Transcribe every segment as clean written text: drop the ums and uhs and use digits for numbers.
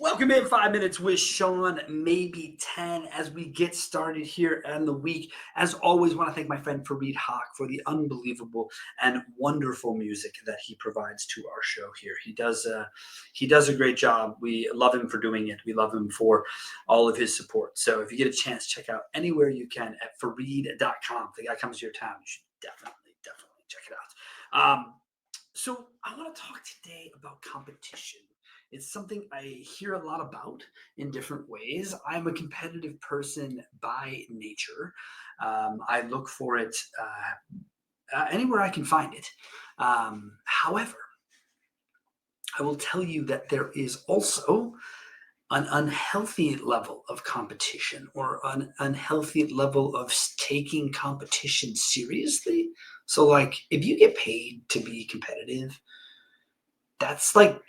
Welcome in 5 minutes with Sean, maybe 10, as we get started here in the week. As always, want to thank my friend Fareed Haq for the unbelievable and wonderful music that he provides to our show here. He does a great job. We love him for doing it. We love him for all of his support. So if you get a chance, check out anywhere you can at Fareed.com. If the guy comes to your town, you should definitely check it out. So I want to talk today about competition. It's something I hear a lot about in different ways. I'm a competitive person by nature. I look for it anywhere I can find it. However, I will tell you that there is also an unhealthy level of competition, or an unhealthy level of taking competition seriously. So, like, if you get paid to be competitive, that's like,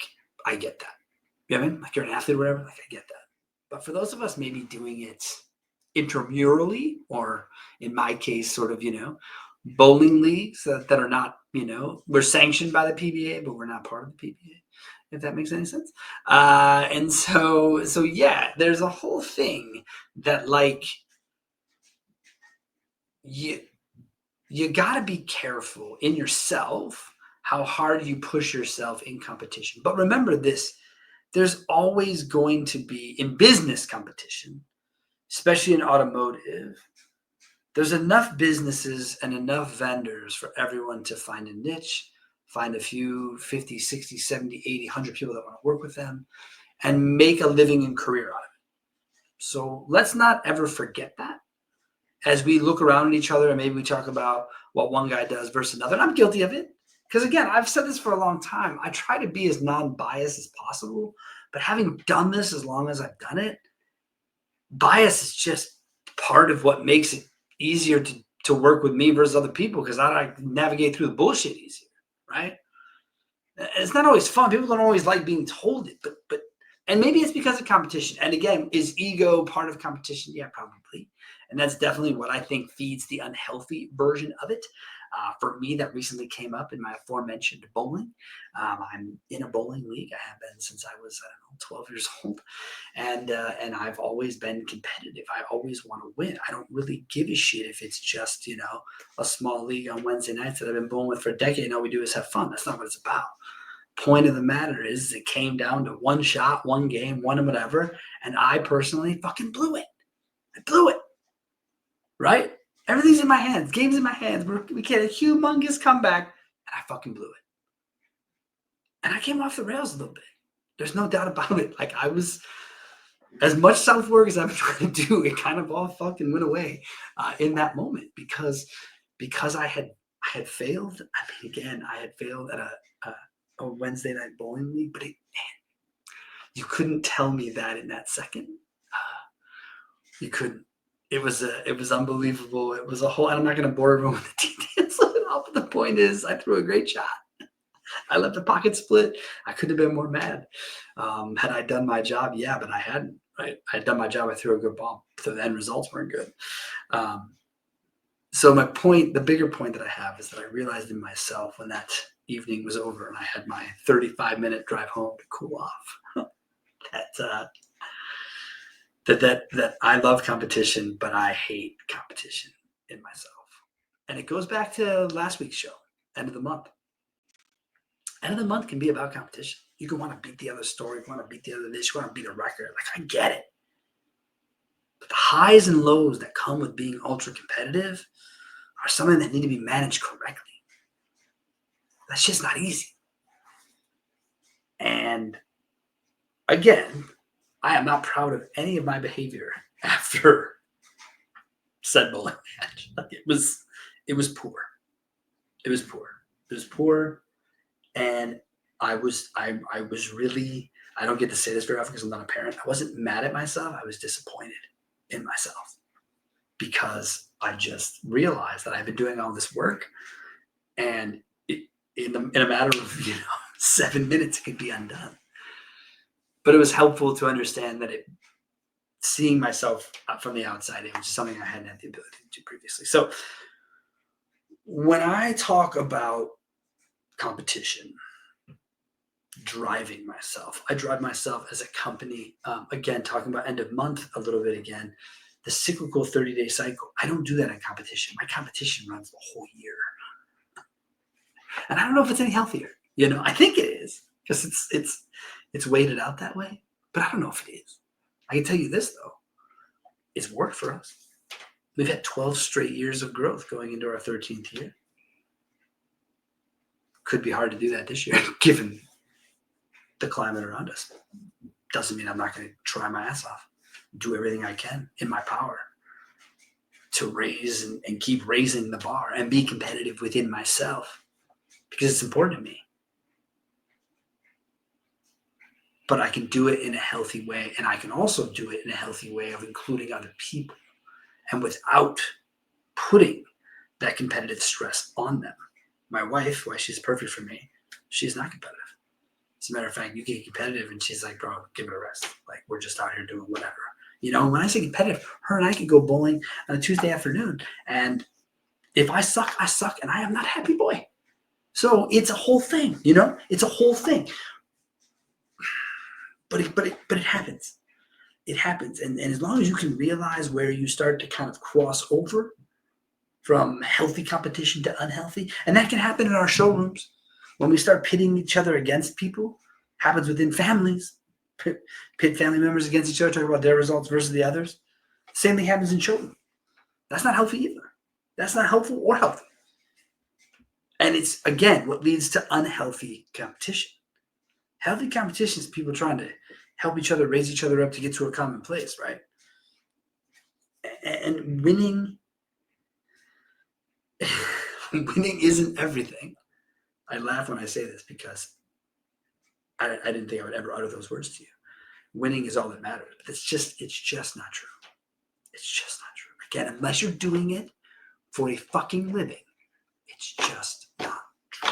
I get that. You know what I mean? Like, you're an athlete or whatever, like, I get that. But for those of us maybe doing it intramurally, or in my case, sort of, bowling leagues that are not, we're sanctioned by the PBA, but we're not part of the PBA, if that makes any sense. And so yeah, there's a whole thing that, like, you got to be careful in yourself how hard you push yourself in competition. But remember this, there's always going to be, in business competition, especially in automotive, there's enough businesses and enough vendors for everyone to find a niche, find a few 50, 60, 70, 80, 100 people that want to work with them, and make a living and career out of it. So let's not ever forget that as we look around at each other and maybe we talk about what one guy does versus another. And I'm guilty of it. Because again, I've said this for a long time. I try to be as non-biased as possible, but having done this as long as I've done it, bias is just part of what makes it easier to work with me versus other people, because I navigate through the bullshit easier, right? It's not always fun. People don't always like being told it, but and maybe it's because of competition. And again, is ego part of competition? Yeah, probably. And that's definitely what I think feeds the unhealthy version of it. For me, that recently came up in my aforementioned bowling. I'm in a bowling league. I have been since I was, 12 years old. And I've always been competitive. I always want to win. I don't really give a shit if it's just, a small league on Wednesday nights that I've been bowling with for a decade and all we do is have fun. That's not what it's about. Point of the matter is, it came down to one shot, one game, one whatever, and I personally fucking blew it. I blew it. Right? Everything's in my hands. Game's in my hands. We get a humongous comeback, and I fucking blew it. And I came off the rails a little bit. There's no doubt about it. Like, I was, as much self-work as I've been trying to do, it kind of all fucking went away in that moment because I had failed. I mean, again, I had failed at a Wednesday night bowling league, but man, you couldn't tell me that in that second. You couldn't. It was unbelievable. It was a whole, and I'm not going to bore everyone with the details of it all, but the point is, I threw a great shot. I let the pocket split. I couldn't have been more mad. Had I done my job? Yeah, but I hadn't. Right? I had done my job. I threw a good ball. So the end results weren't good. So my point, the bigger point that I have, is that I realized in myself when that evening was over and I had my 35-minute drive home to cool off, that I love competition, but I hate competition in myself. And it goes back to last week's show, end of the month. End of the month can be about competition. You can want to beat the other story, you want to beat the other this, you want to beat a record. Like, I get it. But the highs and lows that come with being ultra competitive are something that need to be managed correctly. That's just not easy. And again, I am not proud of any of my behavior after said bowling match. Like, it was poor. It was poor. And I was really, I don't get to say this very often because I'm not a parent. I wasn't mad at myself. I was disappointed in myself because I just realized that I've been doing all this work, and in a matter of 7 minutes, it could be undone. But it was helpful to understand that seeing myself from the outside in, which is something I hadn't had the ability to do previously. So when I talk about competition, driving myself, I drive myself as a company. Again, talking about end of month a little bit again, the cyclical 30-day cycle. I don't do that in competition. My competition runs the whole year. And I don't know if it's any healthier. I think it is because it's weighted out that way, but I don't know if it is. I can tell you this though, it's worked for us. We've had 12 straight years of growth going into our 13th year. Could be hard to do that this year, given the climate around us. Doesn't mean I'm not going to try my ass off, do everything I can in my power to raise and keep raising the bar and be competitive within myself because it's important to me. But I can do it in a healthy way, and I can also do it in a healthy way of including other people and without putting that competitive stress on them. My wife, why she's perfect for me, she's not competitive. As a matter of fact, you get competitive and she's like, bro, give it a rest. Like, we're just out here doing whatever. When I say competitive, her and I could go bowling on a Tuesday afternoon. And if I suck, I suck. And I am not a happy boy. So it's a whole thing, It's a whole thing. But it happens. It happens. And as long as you can realize where you start to kind of cross over from healthy competition to unhealthy, and that can happen in our showrooms. When we start pitting each other against people, happens within families. Pit family members against each other, talk about their results versus the others. Same thing happens in children. That's not healthy either. That's not helpful or healthy. And it's, again, what leads to unhealthy competition. Healthy competition is people trying to help each other, raise each other up to get to a common place, right? And winning isn't everything. I laugh when I say this because I didn't think I would ever utter those words to you. Winning is all that matters. It's just not true. It's just not true. Again, unless you're doing it for a fucking living, it's just not true.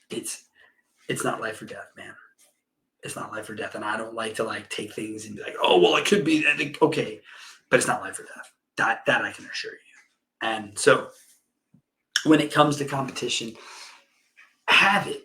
It's not life or death, man. It's not life or death. And I don't like to take things and be like, oh, well, it could be. Okay. But it's not life or death. That I can assure you. And so when it comes to competition, have it.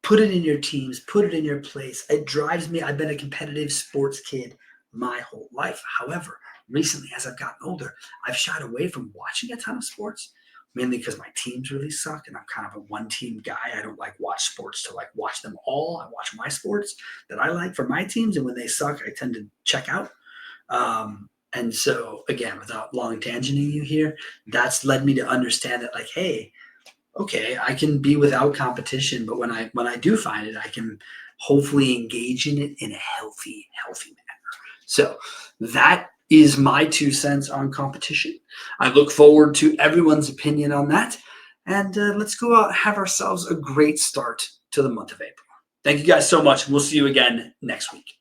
Put it in your teams. Put it in your place. It drives me. I've been a competitive sports kid my whole life. However, recently, as I've gotten older, I've shied away from watching a ton of sports, mainly because my teams really suck, and I'm kind of a one-team guy. I don't watch sports to watch them all. I watch my sports that I like for my teams, and when they suck, I tend to check out. And so, again, without long tangenting you here, that's led me to understand that, hey, okay, I can be without competition, but when I do find it, I can hopefully engage in it in a healthy manner. So that is my 2 cents on competition. I look forward to everyone's opinion on that. And let's go out and have ourselves a great start to the month of April. Thank you guys so much. We'll see you again next week.